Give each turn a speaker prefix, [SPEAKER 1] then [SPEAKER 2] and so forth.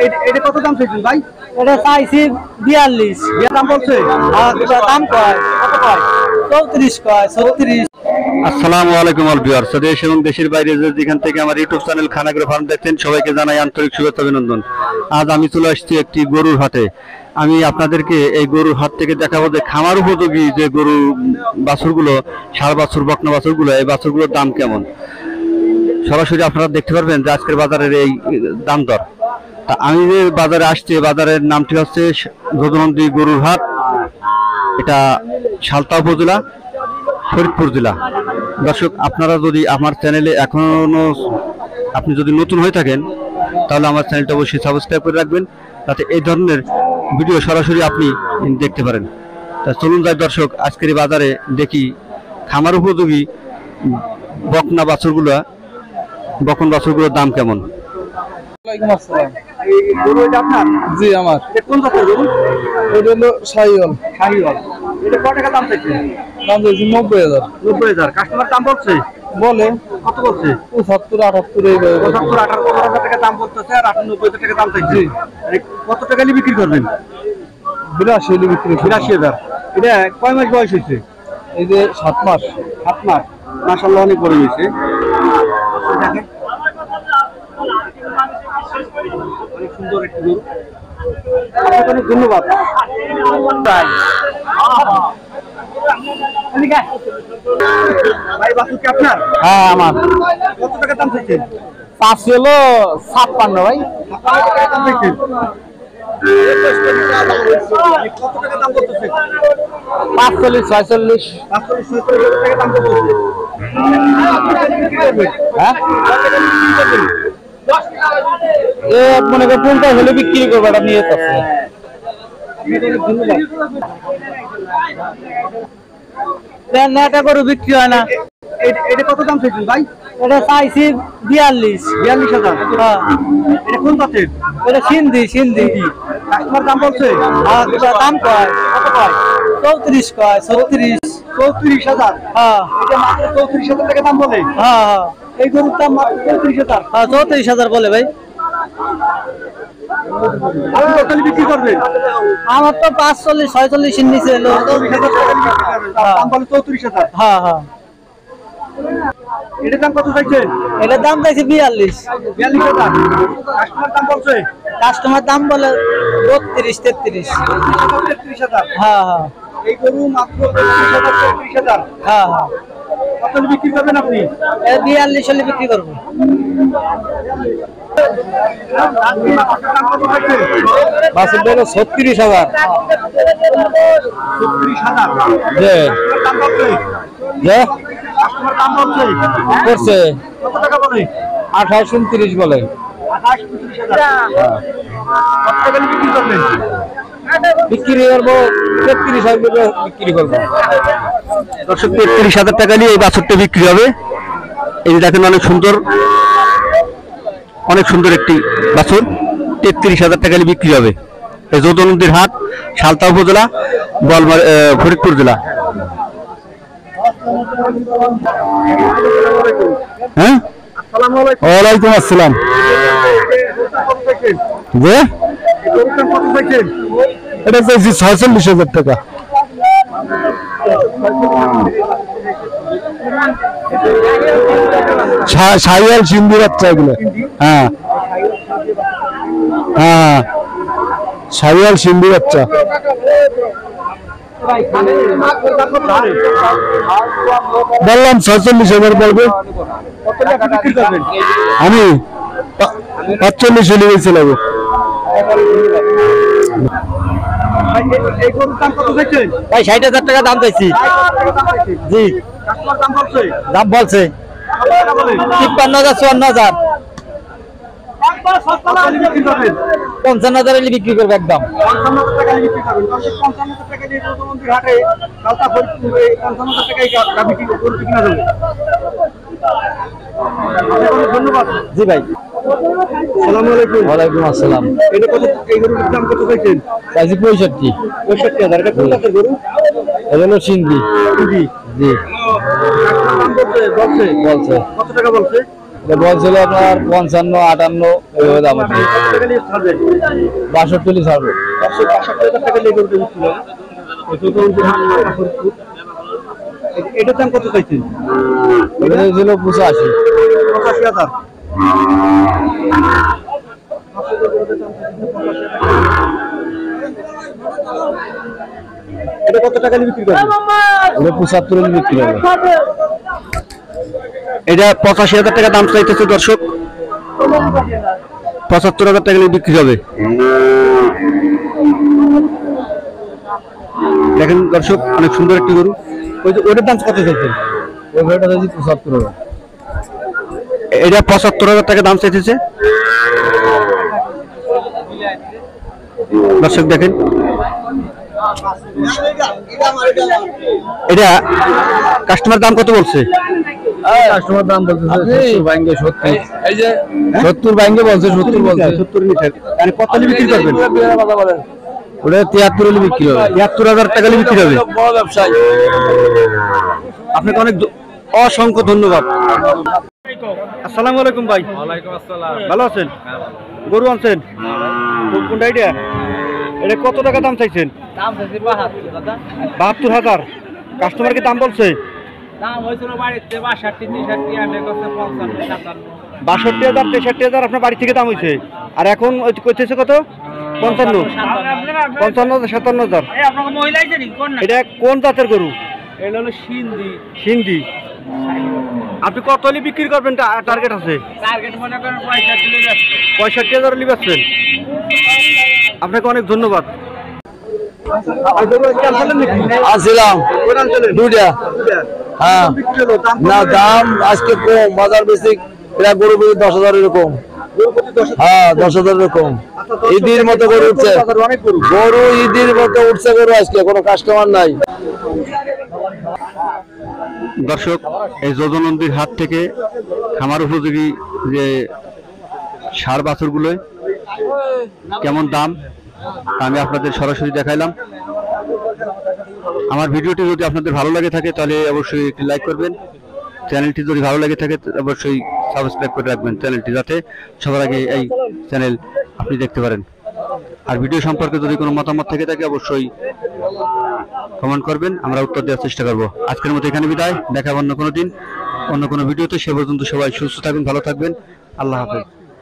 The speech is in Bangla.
[SPEAKER 1] এটা কত দাম চাইছেন ভাই?
[SPEAKER 2] এটা চাইছি 42।
[SPEAKER 1] দাম বলছে?
[SPEAKER 2] দাম কয় কত কয়? 34 কয় 36।
[SPEAKER 1] আসসালামু আলাইকুম অল ভিউয়ার্স, দেশ এবং দেশের বাইরে যেখান থেকে আমার ইউটিউব চ্যানেল খানাগুলো ফার্ম দেখছেন সবাইকে জানাই আন্তরিক শুভেচ্ছা অভিনন্দন। আজ আমি চলে আসছি একটি গরুর হাটে। আমি আপনাদেরকে এই গরুর হাট থেকে দেখাবো যে খামার উপযোগী যে গরু বাছুরগুলো, ষাঁড় বাছুর, বকনা বাছুরগুলো, এই বাছুরগুলোর দাম কেমন সরাসরি আপনারা দেখতে পারবেন যে আজকের বাজারের এই দাম দর। তা আমি যে বাজারে আসছি, বাজারের নামটি হচ্ছে যদুনন্দী গরুর হাট। এটা সালতা উপজেলা, ফরিদপুর জেলা। দর্শক, আপনারা যদি আমার চ্যানেলে আপনি যদি নতুন হয়ে থাকেন তাহলে আমার চ্যানেলটা অবশ্যই সাবস্ক্রাইব করে রাখবেন, যাতে এই ধরনের ভিডিও সরাসরি আপনি দেখতে পারেন। তা চলুন যাই দর্শক, আজকের এই বাজারে দেখি খামার উপযোগী বকন বাছুরগুলোর দাম কেমন।
[SPEAKER 2] জি আমার কোন জাতের গরু? এটা হলো শাহিওয়াল।
[SPEAKER 1] এটা কত টাকা দাম চাইছে?
[SPEAKER 2] দাম চাইছি 90,000।
[SPEAKER 1] 90,000। কাস্টমার দাম বলছে?
[SPEAKER 2] বলে
[SPEAKER 1] কত বলছে?
[SPEAKER 2] 75 78 এই
[SPEAKER 1] 75-78,000 টাকা দাম বলতেছে, আর 90,000 টাকা দাম চাইছে। কত টাকা নিয়ে বিক্রি করবেন?
[SPEAKER 2] 82 বিক্রি।
[SPEAKER 1] 82,000। এটা কয় মাস বয়স হয়েছে?
[SPEAKER 2] এই যে 7 মাস।
[SPEAKER 1] 7 মাস। মাশাআল্লাহ, অনেক বড় হয়েছে। অনেক সুন্দর একটি গরু। আপনাকে অনেক ধন্যবাদ। ভাই, বাছুর কি আপনার?
[SPEAKER 2] হ্যাঁ আমার।
[SPEAKER 1] কত টাকা দাম চাইছেন?
[SPEAKER 2] পাঁচ হলো 56 ভাই।
[SPEAKER 1] দাম চাইছেন? কত টাকা দাম বলতেছে?
[SPEAKER 2] 45 46।
[SPEAKER 1] 45-46,000 টাকা দাম বলতেছে।
[SPEAKER 2] হ্যাঁ এ মনে করেন কোনটা হলে বিক্রি করবো, এটা নিয়ে আছে। এটা গরু বিক্রি হয় না।
[SPEAKER 1] এটা কত দাম চাইছেন ভাই?
[SPEAKER 2] এটা চাইছি 42।
[SPEAKER 1] 42,000।
[SPEAKER 2] হ্যাঁ।
[SPEAKER 1] এটা কোন জাতের?
[SPEAKER 2] এটা সিন্ধি।
[SPEAKER 1] কাস্টমার দাম বলছে?
[SPEAKER 2] দাম কয়
[SPEAKER 1] কত কয়?
[SPEAKER 2] 34 কয় 36।
[SPEAKER 1] 34,000।
[SPEAKER 2] হ্যাঁ
[SPEAKER 1] এটা মাত্র 34,000 টাকা দাম বলে?
[SPEAKER 2] হ্যাঁ
[SPEAKER 1] এই গরুর দাম মাত্র 34,000।
[SPEAKER 2] হ্যাঁ 34,000 বলে ভাই।
[SPEAKER 1] আপনি কত বিক্রি করবেন?
[SPEAKER 2] আমার তো 45-46 এর নিচে এলো।
[SPEAKER 1] 34,000 টাকা বিক্রি করবেন। দাম বলে 34,000।
[SPEAKER 2] হ্যাঁ হ্যাঁ।
[SPEAKER 1] এটার দাম কত চাইছেন?
[SPEAKER 2] এটার দাম চাইছে 42।
[SPEAKER 1] 42,000। কাস্টমার দাম বলছে?
[SPEAKER 2] কাস্টমার দাম বলে 32-33।
[SPEAKER 1] 33,000।
[SPEAKER 2] হ্যাঁ হ্যাঁ
[SPEAKER 1] এই গরু মাত্র 33,000।
[SPEAKER 2] হ্যাঁ হ্যাঁ।
[SPEAKER 1] কত বিক্রি করবেন আপনি?
[SPEAKER 2] 42 হলে বিক্রি করবো। বাসের বেলা 36,000।
[SPEAKER 1] 36,000।
[SPEAKER 2] যে
[SPEAKER 1] দাম বলছে?
[SPEAKER 2] যে
[SPEAKER 1] কাস্টমার দাম বলছে?
[SPEAKER 2] করছে
[SPEAKER 1] কত টাকা বলে?
[SPEAKER 2] 28-29 বলে।
[SPEAKER 1] 28-29,000। কত টাকা বিক্রি করবেন?
[SPEAKER 2] বিক্রি করবো 33,000 বিক্রি করবো।
[SPEAKER 1] দর্শক, 33,000 টাকা নিয়ে এই বাছুরটা বিক্রি হবে। এই যে দেখেন, অনেক সুন্দর একটি বাছুর। 33,000 টাকা নিয়ে বিক্রি হবে। এই যদুনন্দীর হাট, সালতা উপজেলা, ফরিদপুর জেলা। হ্যাঁ, ওয়ালাইকুম আসসালাম। যে এটা চাইছি 46,000 টাকা। শাহিওয়াল সিন্ধি বাচ্চা এগুলো। হ্যাঁ হ্যাঁ, শাহিওয়াল সিন্ধি বাচ্চা। বললাম 46,000 পড়বে। আমি 45 হলে গেছিলাম।
[SPEAKER 2] ভাই 60,000 টাকা দাম চাইছি। জি দাম বলছে 53,000 54,000। 55,000 হলে বিক্রি করবো একদম।
[SPEAKER 1] 55,000 টাকা বিক্রি করবেন। 55,000 টাকা দিয়ে যদুনন্দীর হাটে সালতা ফরিদপুরে 55,000 টাকায় বিক্রি করতে কিনা যাবে। ধন্যবাদ।
[SPEAKER 2] জি ভাই।
[SPEAKER 1] আসসালামু আলাইকুম।
[SPEAKER 2] ওয়ালাইকুম আসসালাম।
[SPEAKER 1] এটা কত? এই গরুর দাম কত চাইছেন?
[SPEAKER 2] চাইছি 65।
[SPEAKER 1] 65,000। এটা কোন জাতের গরু?
[SPEAKER 2] এটা হলো সিন্ধি।
[SPEAKER 1] জি।
[SPEAKER 2] জি
[SPEAKER 1] দাম বলছে?
[SPEAKER 2] বলছে
[SPEAKER 1] কত টাকা বলছে?
[SPEAKER 2] বলছিল আপনার 55-58 এইভাবে দাম আছে। 62 ছাড়বে।
[SPEAKER 1] 62,000 টাকা নিয়ে গরুটা বিক্রি হবে। এটার দাম কত চাইছেন?
[SPEAKER 2] এটা ছিল 85।
[SPEAKER 1] 85,000। এটা কত টাকা নিয়ে বিক্রি করবেন?
[SPEAKER 2] এটা 75 এর বিক্রি হবে।
[SPEAKER 1] এটা 85,000 টাকা দাম চাইতেছে দর্শক। 75,000 টাকা নিয়ে বিক্রি হবে। দেখেন দর্শক, অনেক সুন্দর একটি গরু। ওটার দাম কত চাইছেন?
[SPEAKER 2] ওই গরুটা যদি 75 হবে।
[SPEAKER 1] এটা 75,000 টাকা দাম চাইতেছে দর্শক। দেখেন এটা কাস্টমার দাম কত বলছে?
[SPEAKER 2] কাস্টমার দাম বলতেছে 70 ভাঙ্গে 70। এই যে 70 ভাঙ্গে বলছে, 70 বলছে।
[SPEAKER 1] 70 লিটার। মানে কত নিয়ে বিক্রি করবেন?
[SPEAKER 2] ওটা 73 এর বিক্রি হবে।
[SPEAKER 1] 73,000 টাকা নিয়ে বিক্রি হবে।
[SPEAKER 2] বড় ব্যবসায়ী।
[SPEAKER 1] আপনাকে অনেক অসংখ্য ধন্যবাদ। আসসালামু আলাইকুম ভাই।
[SPEAKER 2] ওয়ালাইকুম আসসালাম।
[SPEAKER 1] ভালো আছেন? গরু আনছেন? কোনটা এটা? এটা কত টাকা দাম চাইছেন?
[SPEAKER 3] দাম চাইছি 72 দাদা।
[SPEAKER 1] 72,000। কাস্টমারকে দাম বলছে?
[SPEAKER 3] দাম হয়েছিল বাড়িতে 62, 63, আমি করছে 55, 57।
[SPEAKER 1] 62,000, 63,000 আপনার বাড়ি থেকে দাম হয়েছে। আর এখন কইতেছে কত? 55, 57,000।
[SPEAKER 3] আপনাকে মহিলাই জানি কোন না?
[SPEAKER 1] এটা কোন জাতের গরু?
[SPEAKER 3] এটা হলো সিন্ধি।
[SPEAKER 1] হিন্দি। আপনি কত হলে বিক্রি করবেন টার্গেট আছে?
[SPEAKER 3] টার্গেট মনে করেন 65 কিলো যাচ্ছে।
[SPEAKER 1] 65,000 হলে বেচছেন। আপনাকে অনেক ধন্যবাদ।
[SPEAKER 2] আসছিলাম দুইটা। হ্যাঁ না, দাম আজকে কম, বাজার বেশি। এরা গরু প্রতি 10,000 এরকম। হ্যাঁ 10,000 এরকম। ঈদের মতো গরু উঠছে, গরু ঈদের মতো উঠছে গরু আজকে, কোনো কাস্টমার নাই।
[SPEAKER 1] দর্শক, এই যোজনন্দীর হাট থেকে খামার উপযোগী যে ষাঁড় বাছুরগুলো কেমন দাম তা আমি আপনাদের সরাসরি দেখাইলাম। আমার ভিডিওটি যদি আপনাদের ভালো লাগে থাকে তাহলে অবশ্যই একটি লাইক করবেন। চ্যানেলটি যদি ভালো লাগে থাকে অবশ্যই সাবস্ক্রাইব করে রাখবেন চ্যানেলটি, যাতে সবার আগে এই চ্যানেল আপনি দেখতে পারেন। আর ভিডিও সম্পর্কে যদি কোনো মতামত থেকে থাকে অবশ্যই কমেন্ট করবেন, আমরা উত্তর দেওয়ার চেষ্টা করব। আজকের মতো এখানে বিদায়, দেখা অন্য কোনো দিন অন্য কোনো ভিডিওতে। সে পর্যন্ত সবাই সুস্থ থাকবেন, ভালো থাকবেন। আল্লাহ হাফেজ।